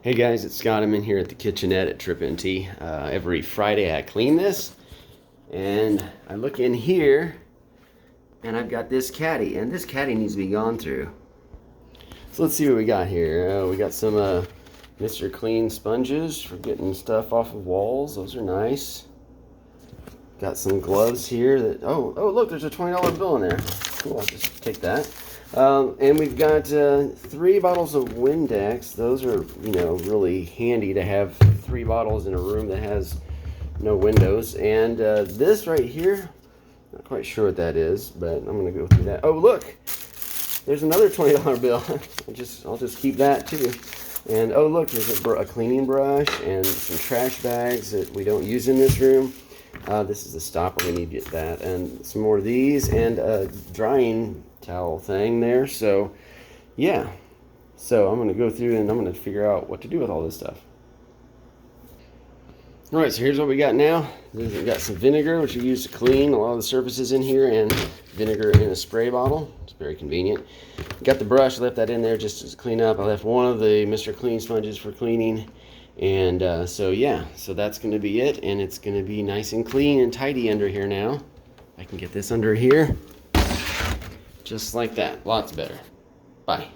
Hey guys, it's Scott. I'm in here at the Kitchenette at TrippNT. Every Friday I clean this, and I look in here, and I've got this caddy, and this caddy needs to be gone through. So let's see what we got here. We got some Mr. Clean sponges for getting stuff off of walls. Those are nice. Got some gloves here that, oh look, there's a $20 bill in there. Cool, I'll just take that. And we've got 3 bottles of Windex. Those are, really handy to have 3 bottles in a room that has no windows. And this right here, not quite sure what that is, but I'm gonna go through that. Oh look, there's another $20 bill. I'll just keep that too. And oh look, there's a cleaning brush and some trash bags that we don't use in this room. This is the stopper, we need to get that, and some more of these, and a drying towel thing there. So yeah, so I'm gonna go through and I'm gonna figure out what to do with all this stuff. All right, so here's what we got now. We've got some vinegar, which we use to clean a lot of the surfaces in here, and vinegar in a spray bottle. It's very convenient. Got the brush, left that in there just to clean up. I left one of the Mr. Clean sponges for cleaning. And so yeah, so that's going to be it, and it's going to be nice and clean and tidy under here now. I can get this under here just like that. Lots better. Bye.